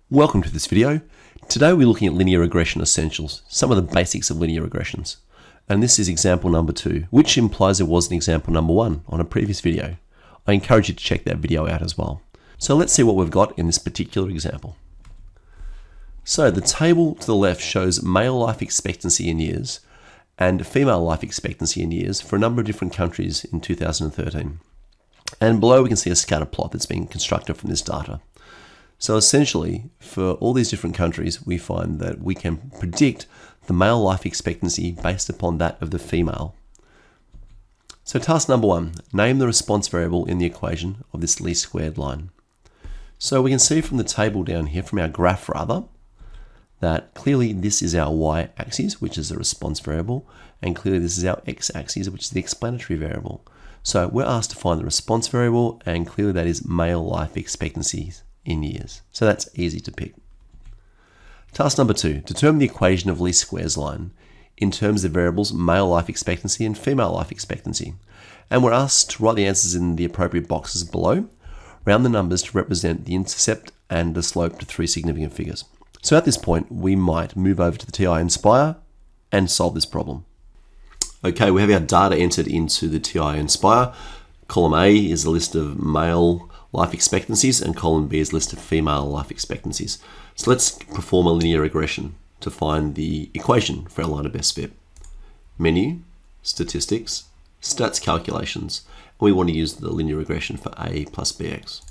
Welcome to this video. Today we're looking at linear regression essentials, some of the basics of linear regressions. And this is example number 2, which implies there was an example number 1 on a previous video. I encourage you to check that video out as well. So let's see what we've got in this particular example. So the table to the left shows male life expectancy in years and female life expectancy in years for a number of different countries in 2013. And below we can see a scatter plot that's been constructed from this data. So essentially, for all these different countries, we find that we can predict the male life expectancy based upon that of the female. So task number 1, name the response variable in the equation of this least squared line. So we can see from the table down here, from our graph rather, that clearly this is our y-axis, which is the response variable, and clearly this is our x-axis, which is the explanatory variable. So we're asked to find the response variable, and clearly that is male life expectancies in years. So that's easy to pick. Task number 2, determine the equation of least squares line in terms of variables male life expectancy and female life expectancy. And we're asked to write the answers in the appropriate boxes below, round the numbers to represent the intercept and the slope to 3 significant figures. So at this point, we might move over to the TI-Nspire and solve this problem. Okay, we have our data entered into the TI-Nspire. Column A is a list of male life expectancies and column B is a list of female life expectancies. So let's perform a linear regression to find the equation for our line of best fit. Menu, statistics, stats calculations, and we want to use the linear regression for A plus BX.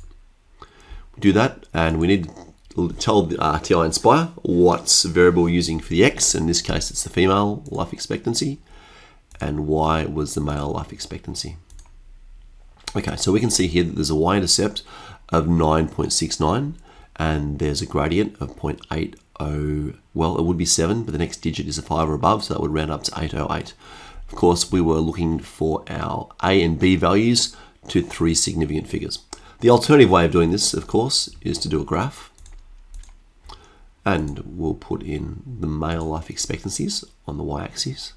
We do that and we need to tell TI-Nspire what's variable we're using for the X. In this case it's the female life expectancy and Y was the male life expectancy. Okay, so we can see here that there's a y-intercept of 9.69 and there's a gradient of 0.80, well, it would be 7, but the next digit is a 5 or above, so that would round up to 808. Of course, we were looking for our A and B values to 3 significant figures. The alternative way of doing this, of course, is to do a graph. And we'll put in the male life expectancies on the y-axis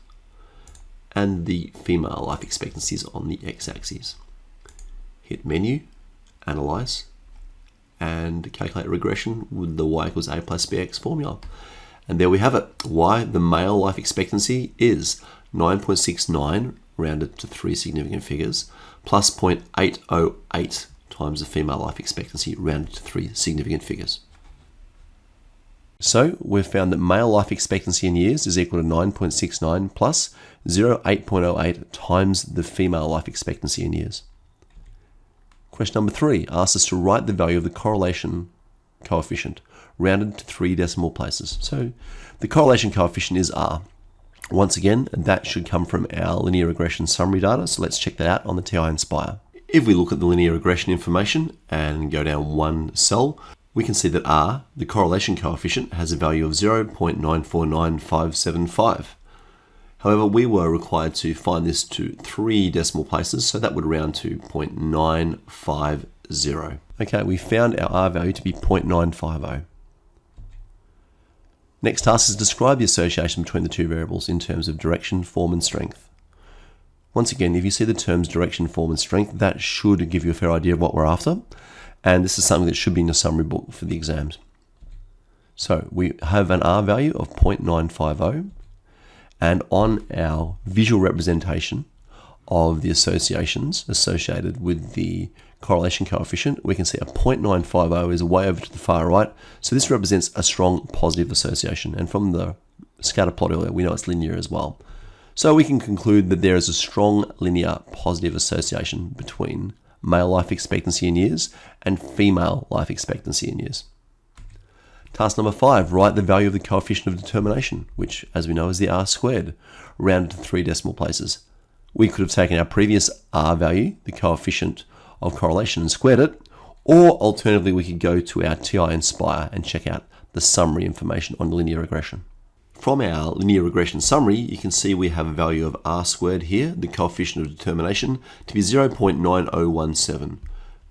and the female life expectancies on the x-axis. Hit menu, analyze, and calculate regression with the y equals a plus bx formula. And there we have it. Y, the male life expectancy, is 9.69 rounded to 3 significant figures, plus 0.808 times the female life expectancy rounded to 3 significant figures. So we've found that male life expectancy in years is equal to 9.69 plus 0.808 times the female life expectancy in years. Question number 3 asks us to write the value of the correlation coefficient, rounded to 3 decimal places. So the correlation coefficient is R. Once again, that should come from our linear regression summary data, so let's check that out on the TI-Nspire. If we look at the linear regression information and go down one cell, we can see that R, the correlation coefficient, has a value of 0.949575. However, we were required to find this to 3 decimal places, so that would round to 0.950. Okay, we found our R value to be 0.950. Next task is describe the association between the 2 variables in terms of direction, form, and strength. Once again, if you see the terms direction, form, and strength, that should give you a fair idea of what we're after. And this is something that should be in the summary book for the exams. So we have an R value of 0.950. And on our visual representation of the associations associated with the correlation coefficient, we can see a 0.950 is way over to the far right. So this represents a strong positive association. And from the scatter plot earlier, we know it's linear as well. So we can conclude that there is a strong linear positive association between male life expectancy in years and female life expectancy in years. Task number 5, write the value of the coefficient of determination, which, as we know, is the R squared, rounded to 3 decimal places. We could have taken our previous R value, the coefficient of correlation, and squared it, or alternatively, we could go to our TI-Nspire and check out the summary information on linear regression. From our linear regression summary, you can see we have a value of R squared here, the coefficient of determination, to be 0.9017.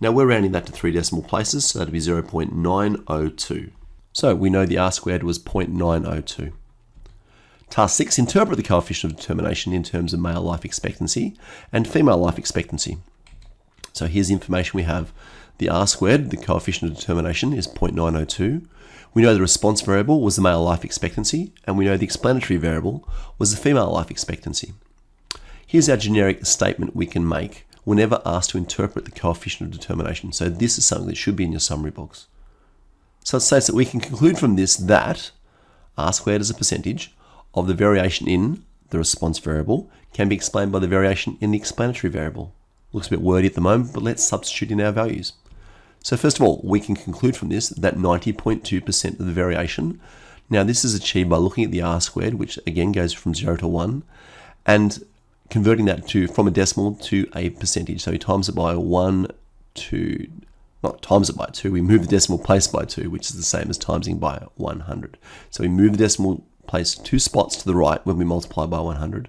Now we're rounding that to 3 decimal places, so that'll be 0.902. So we know the R squared was 0.902. Task 6, interpret the coefficient of determination in terms of male life expectancy and female life expectancy. So here's the information we have. the R squared, the coefficient of determination, is 0.902. We know the response variable was the male life expectancy, and we know the explanatory variable was the female life expectancy. Here's our generic statement we can make whenever asked to interpret the coefficient of determination. So this is something that should be in your summary box. So it states that we can conclude from this that R squared is a percentage of the variation in the response variable can be explained by the variation in the explanatory variable. Looks a bit wordy at the moment, but let's substitute in our values. So first of all, we can conclude from this that 90.2% of the variation, now this is achieved by looking at the R squared, which again goes from 0 to 1, and converting that from a decimal to a percentage. So we times it by 1 to, not times it by 2, we move the decimal place by 2, which is the same as timesing by 100. So we move the decimal place 2 spots to the right when we multiply by 100.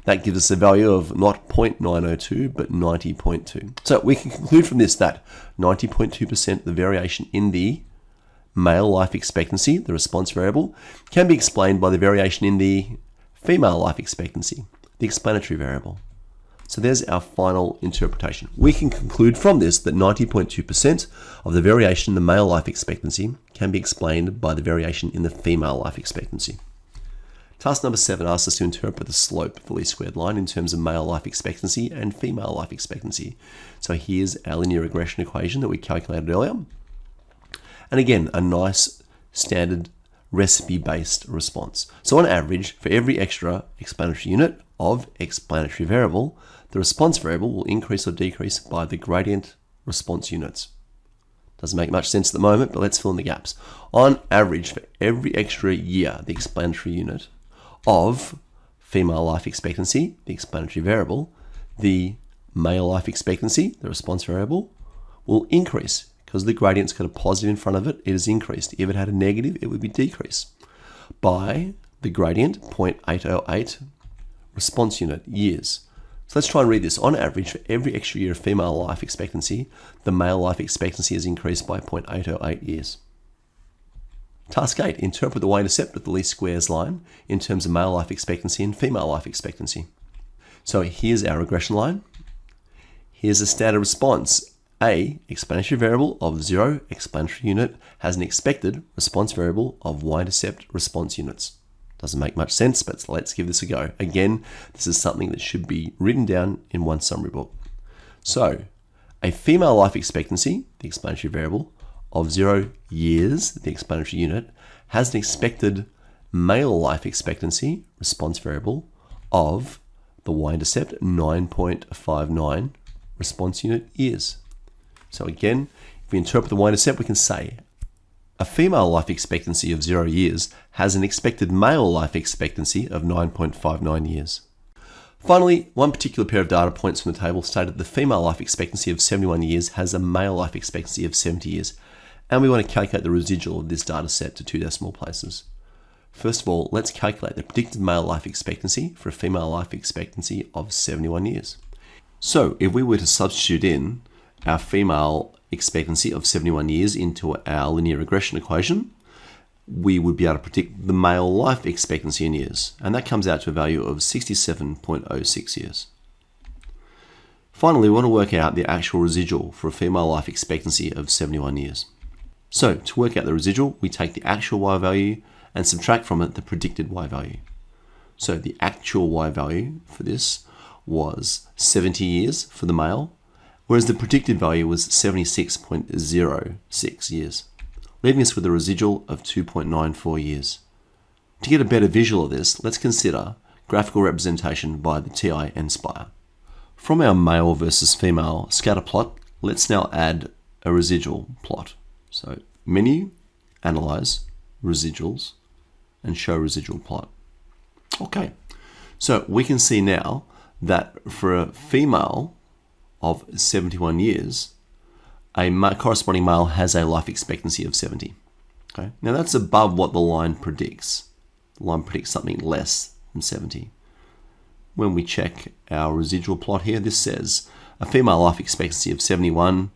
That gives us a value of not 0.902, but 90.2. So we can conclude from this that 90.2% of the variation in the male life expectancy, the response variable, can be explained by the variation in the female life expectancy, the explanatory variable. So there's our final interpretation. We can conclude from this that 90.2% of the variation in the male life expectancy can be explained by the variation in the female life expectancy. Task number 7 asks us to interpret the slope of the least squared line in terms of male life expectancy and female life expectancy. So here's our linear regression equation that we calculated earlier. And again, a nice standard recipe-based response. So on average, for every extra explanatory unit of explanatory variable, the response variable will increase or decrease by the gradient response units. Doesn't make much sense at the moment, but let's fill in the gaps. On average, for every extra year, the explanatory unit of female life expectancy, the explanatory variable, the male life expectancy, the response variable, will increase because the gradient's got a positive in front of it. It is increased. If it had a negative, it would be decreased by the gradient 0.808 response unit years. So let's try and read this. On average, for every extra year of female life expectancy, the male life expectancy is increased by 0.808 years. Task 8, interpret the y-intercept of the least squares line in terms of male life expectancy and female life expectancy. So here's our regression line. Here's a standard response. A explanatory variable of 0 explanatory unit has an expected response variable of y-intercept response units. Doesn't make much sense, but let's give this a go. Again, this is something that should be written down in one summary book. So a female life expectancy, the explanatory variable, of 0 years, the explanatory unit, has an expected male life expectancy, response variable, of the y-intercept 9.59 response unit years. So again, if we interpret the y-intercept, we can say a female life expectancy of 0 years has an expected male life expectancy of 9.59 years. Finally, one particular pair of data points from the table stated the female life expectancy of 71 years has a male life expectancy of 70 years. And we want to calculate the residual of this data set to 2 decimal places. First of all, let's calculate the predicted male life expectancy for a female life expectancy of 71 years. So if we were to substitute in our female expectancy of 71 years into our linear regression equation, we would be able to predict the male life expectancy in years. And that comes out to a value of 67.06 years. Finally, we want to work out the actual residual for a female life expectancy of 71 years. So to work out the residual, we take the actual y value and subtract from it the predicted y value. So the actual y value for this was 70 years for the male, whereas the predicted value was 76.06 years, leaving us with a residual of 2.94 years. To get a better visual of this, let's consider graphical representation by the TI-Nspire. From our male versus female scatter plot, let's now add a residual plot. So menu, analyze, residuals, and show residual plot. Okay, so we can see now that for a female of 71 years, a corresponding male has a life expectancy of 70. Okay, now that's above what the line predicts. The line predicts something less than 70. When we check our residual plot here, this says a female life expectancy of 71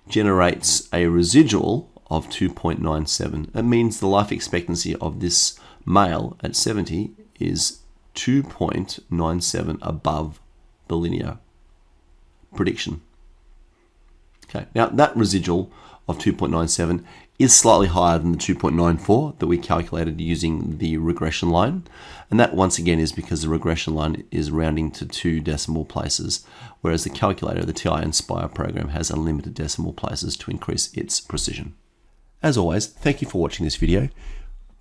generates a residual of 2.97. It means the life expectancy of this male at 70 is 2.97 above the linear prediction. Okay, now that residual of 2.97 is slightly higher than the 2.94 that we calculated using the regression line. And that once again is because the regression line is rounding to 2 decimal places, whereas the calculator, the TI-Nspire program, has unlimited decimal places to increase its precision. As always, thank you for watching this video.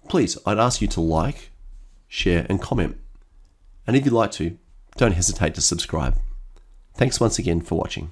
Please, I'd ask you to like, share and comment. And if you'd like to, don't hesitate to subscribe. Thanks once again for watching.